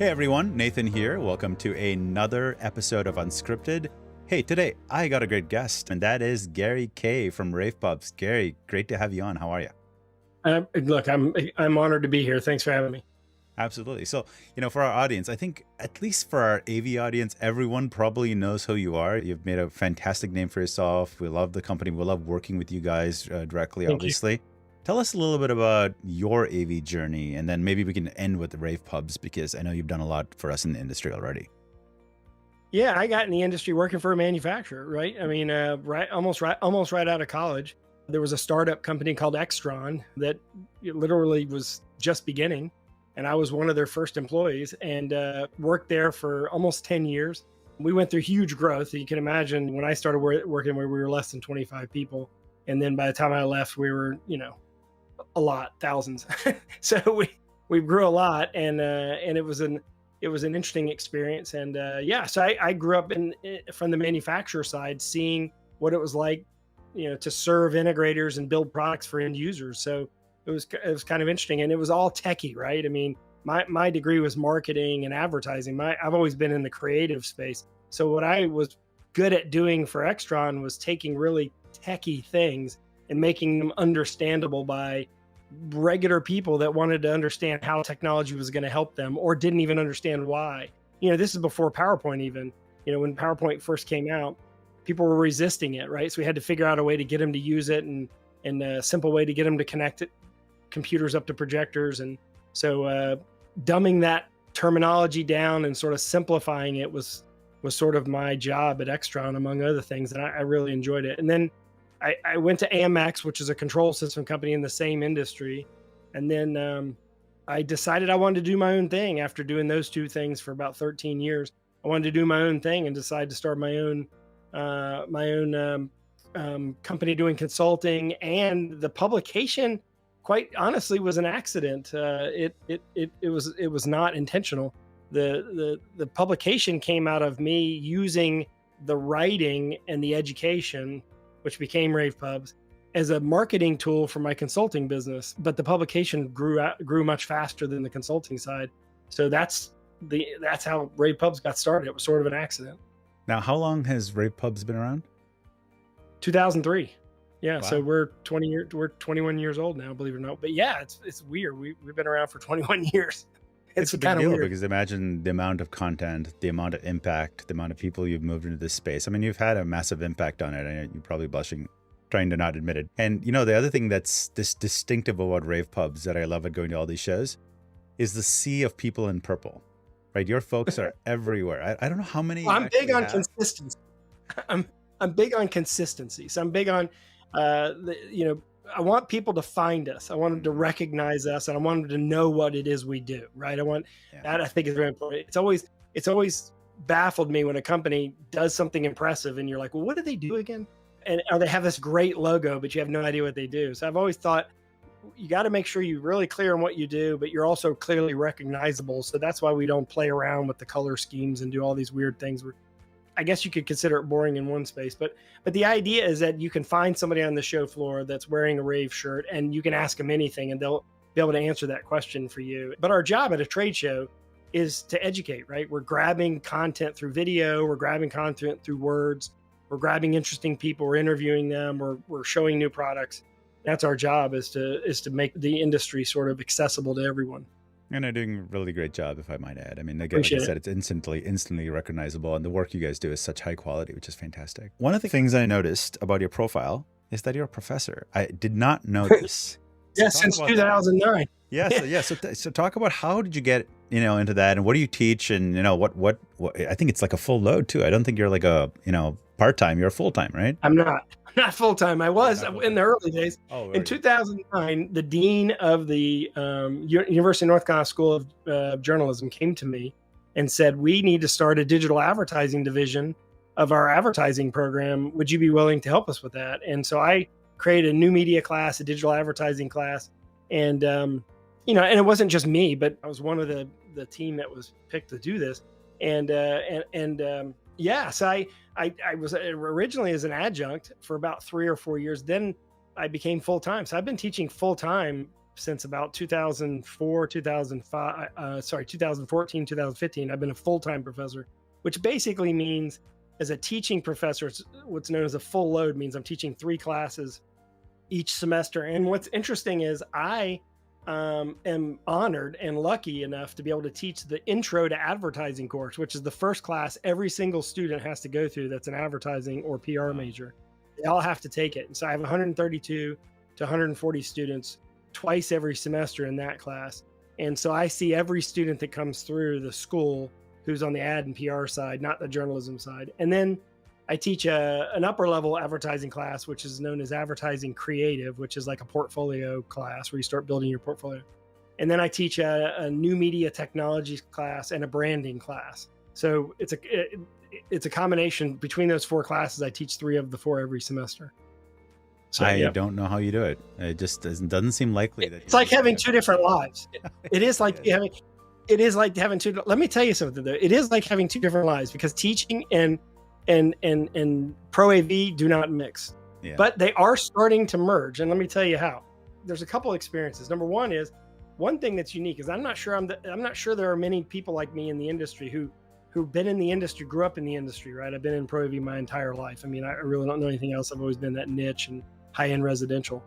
Hey everyone, Nathan here. Welcome to another episode of Unscripted. Hey, today I got a great guest, and that is Kayye from RavePubs. Gary, great to have you on. How are you? Look, I'm honored to be here. Thanks for having me. Absolutely. So, for our audience, I think at least for our AV audience, everyone probably knows who you are. You've made a fantastic name for yourself. We love the company. We love working with you guys directly, Thank you. obviously. Tell us a little bit about your AV journey, and then maybe we can end with the RavePubs because I know you've done a lot for us in the industry already. Yeah, I got in the industry working for a manufacturer, right? I mean, almost right out of college. There was a startup company called Extron that literally was just beginning, and I was one of their first employees and worked there for almost 10 years. We went through huge growth. You can imagine when I started working where we were less than 25 people. And then by the time I left, we were, a lot, thousands. So we grew a lot, and it was an interesting experience. And so I grew up from the manufacturer side, seeing what it was like, to serve integrators and build products for end users. So it was kind of interesting, and it was all techie, right? I mean, my degree was marketing and advertising. I've always been in the creative space. So what I was good at doing for Extron was taking really techie things and making them understandable by regular people that wanted to understand how technology was going to help them or didn't even understand why. This is before PowerPoint even. When PowerPoint first came out, people were resisting it, right? So we had to figure out a way to get them to use it and a simple way to get them to connect computers up to projectors. And so dumbing that terminology down and sort of simplifying it was sort of my job at Extron, among other things. And I really enjoyed it. And then I went to AMX, which is a control system company in the same industry. And then I decided I wanted to do my own thing after doing those two things for about 13 years. I wanted to do my own thing and decided to start my own company doing consulting. And the publication, quite honestly, was an accident. It was not intentional. The publication came out of me using the writing and the education, which became RavePubs, as a marketing tool for my consulting business. But the publication grew much faster than the consulting side. So that's how RavePubs got started. It was sort of an accident. Now, how long has RavePubs been around? 2003. Yeah, Wow. So we're 21 years old now, believe it or not. But yeah, it's weird. We've been around for 21 years. It's a big deal because imagine the amount of content, the amount of impact, the amount of people you've moved into this space. I mean, you've had a massive impact on it. I know you're probably blushing, trying to not admit it. And the other thing that's distinctive about RavePubs that I love at going to all these shows is the sea of people in purple, right? Your folks are everywhere. I don't know how many. I'm big on consistency. I'm big on consistency. So I'm big on, I want people to find us. I want them to recognize us, and I want them to know what it is we do, right? That I think is very important. It's always baffled me when a company does something impressive and you're like, well, what do they do again? Or they have this great logo, but you have no idea what they do. So I've always thought you got to make sure you're really clear on what you do, but you're also clearly recognizable. So that's why we don't play around with the color schemes and do all these weird things. I guess you could consider it boring in one space, but the idea is that you can find somebody on the show floor that's wearing a Rave shirt and you can ask them anything and they'll be able to answer that question for you. But our job at a trade show is to educate, right? We're grabbing content through video, we're grabbing content through words, we're grabbing interesting people, we're interviewing them, we're showing new products. That's our job, is to make the industry sort of accessible to everyone. And they're doing a really great job, if I might add. I mean, again, like I said, it's instantly recognizable, and the work you guys do is such high quality, which is fantastic. One of the things I noticed about your profile is that you're a professor. I did not know this. So since 2009. So talk about how did you get into that, and what do you teach, and what I think it's like a full load too. I don't think you're like a part-time. You're full-time, right? I'm not full-time. I was in the early days. In 2009, the dean of the University of North Carolina School of Journalism came to me and said, we need to start a digital advertising division of our advertising program. Would you be willing to help us with that? And so I created a new media class, a digital advertising class. And, and it wasn't just me, but I was one of the team that was picked to do this. So I was originally as an adjunct for about 3 or 4 years. Then I became full-time. So I've been teaching full-time since about 2004, 2005, 2014, 2015. I've been a full-time professor, which basically means as a teaching professor, it's what's known as a full load, means I'm teaching 3 classes each semester. And what's interesting is I am honored and lucky enough to be able to teach the intro to advertising course, which is the first class every single student has to go through that's an advertising or PR major. They all have to take it. And so I have 132 to 140 students twice every semester in that class. And so I see every student that comes through the school who's on the ad and PR side, not the journalism side. And then I teach an upper level advertising class, which is known as advertising creative, which is like a portfolio class where you start building your portfolio. And then I teach a new media technologies class and a branding class. So it's a combination between those 4 classes. I teach 3 of the 4 every semester. So, I don't know how you do it. It just doesn't seem likely. It's like having 2 different lives. It is like having 2. Let me tell you something though. It is like having 2 different lives, because teaching and pro AV do not mix, but they are starting to merge. And let me tell you how. There's a couple experiences. Number one is, one thing that's unique is I'm not sure there are many people like me in the industry who've been in the industry, grew up in the industry, right? I've been in pro AV my entire life. I mean, I really don't know anything else. I've always been that niche and high-end residential.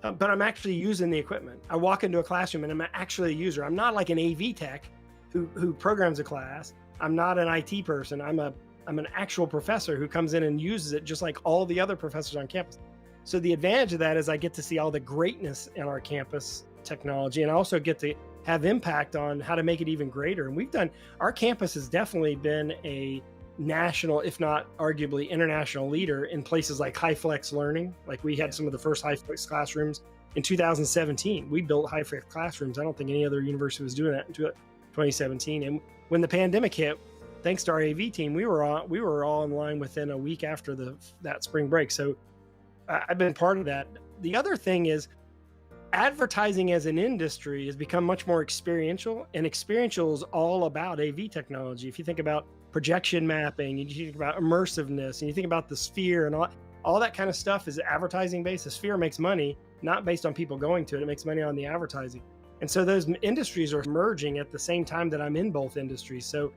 But I'm actually using the equipment. I walk into a classroom and I'm actually a user. I'm not like an AV tech who programs a class. I'm not an IT person. I'm an actual professor who comes in and uses it just like all the other professors on campus. So the advantage of that is I get to see all the greatness in our campus technology, and I also get to have impact on how to make it even greater. And our campus has definitely been a national, if not arguably international leader in places like high flex learning. Like we had some of the first high flex classrooms in 2017. We built high flex classrooms. I don't think any other university was doing that in 2017. And when the pandemic hit, thanks to our AV team, we were all in line within a week after that spring break. So I've been part of that. The other thing is, advertising as an industry has become much more experiential, and experiential is all about AV technology. If you think about projection mapping, and you think about immersiveness, and you think about the sphere and all that kind of stuff is advertising based. The sphere makes money not based on people going to it. It makes money on the advertising. And so those industries are merging at the same time that I'm in both industries. So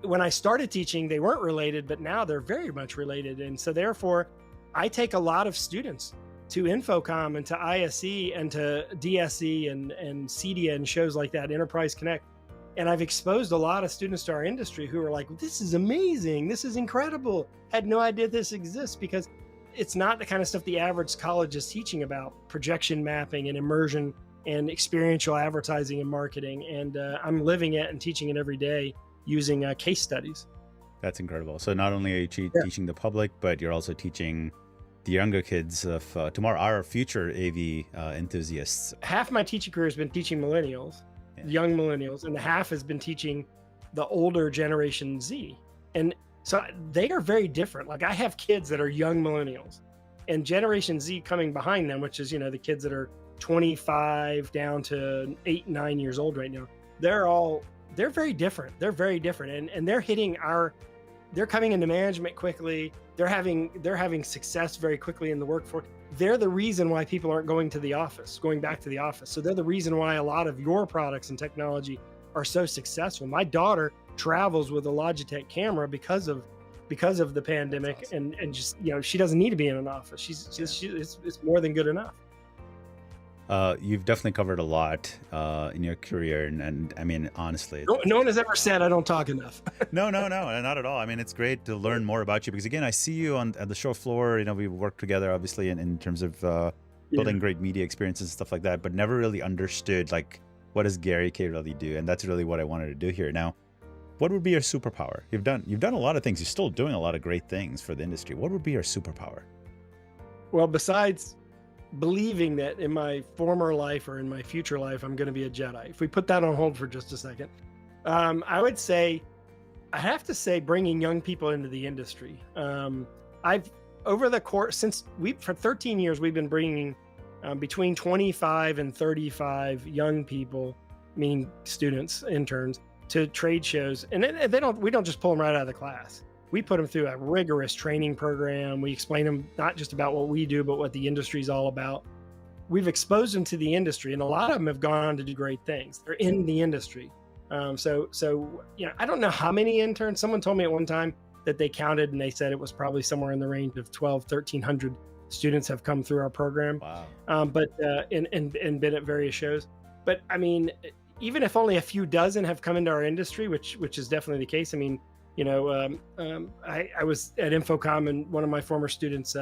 when I started teaching, they weren't related, but now they're very much related. And so therefore, I take a lot of students to Infocom and to ISE and to DSE and CEDIA and shows like that, Enterprise Connect. And I've exposed a lot of students to our industry who are like, this is amazing. This is incredible. Had no idea this exists, because it's not the kind of stuff the average college is teaching about: projection mapping and immersion and experiential advertising and marketing. And I'm living it and teaching it every day using case studies. That's incredible. So not only are you teaching the public, but you're also teaching the younger kids of tomorrow, our future AV enthusiasts. Half my teaching career has been teaching millennials, young millennials, and half has been teaching the older generation Z. And so they are very different. Like I have kids that are young millennials, and Generation Z coming behind them, which is, the kids that are 25 down to 8, 9 years old right now. They're very different. They're very different. And they're they're coming into management quickly. They're having success very quickly in the workforce. They're the reason why people aren't going back to the office. So they're the reason why a lot of your products and technology are so successful. My daughter travels with a Logitech camera because of the pandemic. Awesome. And just, she doesn't need to be in an office. It's more than good enough. You've definitely covered a lot in your career, and I mean, honestly, no one has ever said I don't talk enough. No, not at all. I mean, it's great to learn more about you, because again, I see you at the show floor. We work together, obviously, in terms of building great media experiences and stuff like that, but never really understood like, what does Gary Kayye really do? And that's really what I wanted to do here. Now, what would be your superpower? You've done a lot of things. You're still doing a lot of great things for the industry. What would be your superpower? Well, besides believing that in my former life or in my future life, I'm going to be a Jedi. If we put that on hold for just a second, I have to say bringing young people into the industry. For 13 years, we've been bringing between 25 and 35 young people, meaning students, interns, to trade shows. And we don't just pull them right out of the class. We put them through a rigorous training program. We explain them not just about what we do, but what the industry is all about. we've exposed them to the industry, and a lot of them have gone on to do great things. They're in the industry. So I don't know how many interns. Someone told me at one time that they counted, and they said it was probably somewhere in the range of 1,300 students have come through our program. Wow. But and been at various shows. But I mean, even if only a few dozen have come into our industry, which is definitely the case. I mean, I was at Infocom, and one of my former students,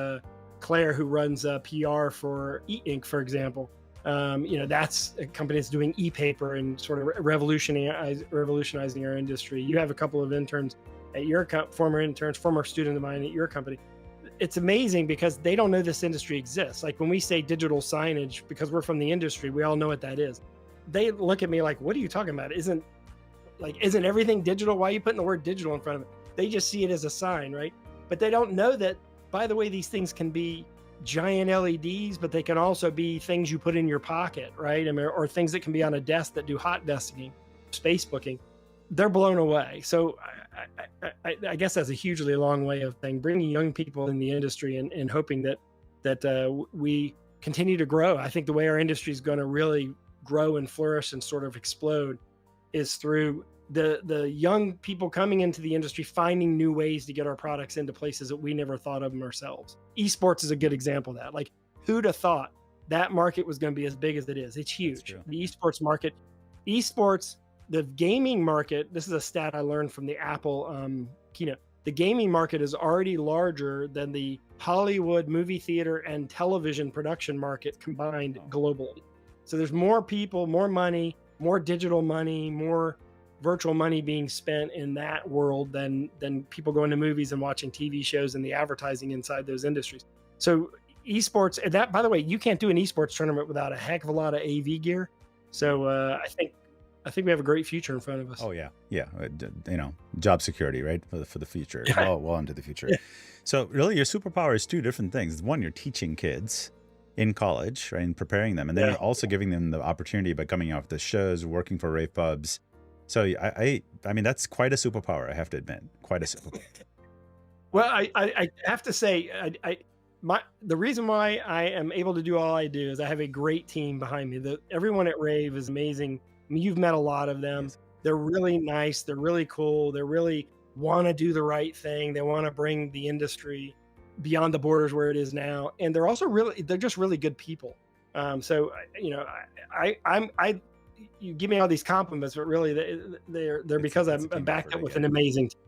Claire, who runs PR for E-Ink, for example, that's a company that's doing e-paper and sort of revolutionizing our industry. You have a couple of interns at your former student of mine at your company. It's amazing because they don't know this industry exists. Like when we say digital signage, because we're from the industry, we all know what that is. They look at me like, what are you talking about? Isn't everything digital? Why are you putting the word digital in front of it? They just see it as a sign, right? But they don't know that, by the way, these things can be giant LEDs, but they can also be things you put in your pocket, right? I mean, or things that can be on a desk that do hot desking, space booking. They're blown away. So I guess that's a hugely long way of saying bringing young people in the industry and hoping that we continue to grow. I think the way our industry is going to really grow and flourish and sort of explode is through the young people coming into the industry, finding new ways to get our products into places that we never thought of them ourselves. Esports is a good example of that. Like, who'd have thought that market was going to be as big as it is? It's huge. The esports market, the gaming market, this is a stat I learned from the Apple keynote. The gaming market is already larger than the Hollywood movie theater and television production market combined globally. So there's more people, more money, more digital money, more virtual money being spent in that world than people going to movies and watching TV shows and the advertising inside those industries. So esports, that, by the way, you can't do an esports tournament without a heck of a lot of AV gear. So I think we have a great future in front of us. Oh yeah, job security, right, for the future, well into the future. Yeah. So really, your superpower is two different things. One, you're teaching kids in college, right, and preparing them, and then you're also giving them the opportunity by coming out with the shows, working for RavePubs. So I mean, that's quite a superpower, I have to admit, quite a superpower. Well, I have to say, the reason why I am able to do all I do is I have a great team behind me. Everyone at Rave is amazing. I mean, you've met a lot of them. They're really nice. They're really cool. They really want to do the right thing. They want to bring the industry beyond the borders where it is now. And they're also they're just really good people. So, you give me all these compliments, but really they're because I'm backed up with an amazing team.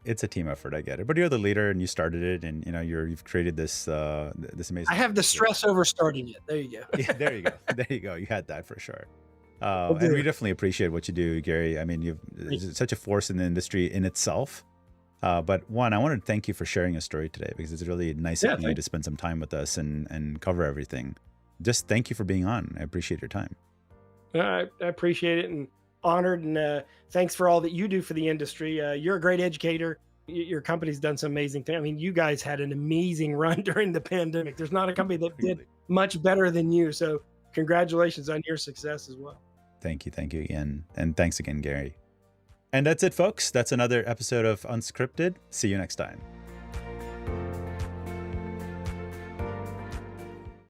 It's a team effort, I get it. But you're the leader and you started it, and you've created this amazing. I have the stress over starting it. There you go. Yeah, there you go. There you go. You had that for sure. And we definitely appreciate what you do, Gary. I mean, you're such a force in the industry in itself. But one, I wanted to thank you for sharing your story today, because it's really nice of you to spend some time with us and cover everything. Just thank you for being on. I appreciate your time. I appreciate it and honored, and thanks for all that you do for the industry. You're a great educator. Your company's done some amazing things. I mean, you guys had an amazing run during the pandemic. There's not a company that did much better than you. So congratulations on your success as well. Thank you again. And thanks again, Gary. And that's it, folks. That's another episode of Unscripted. See you next time.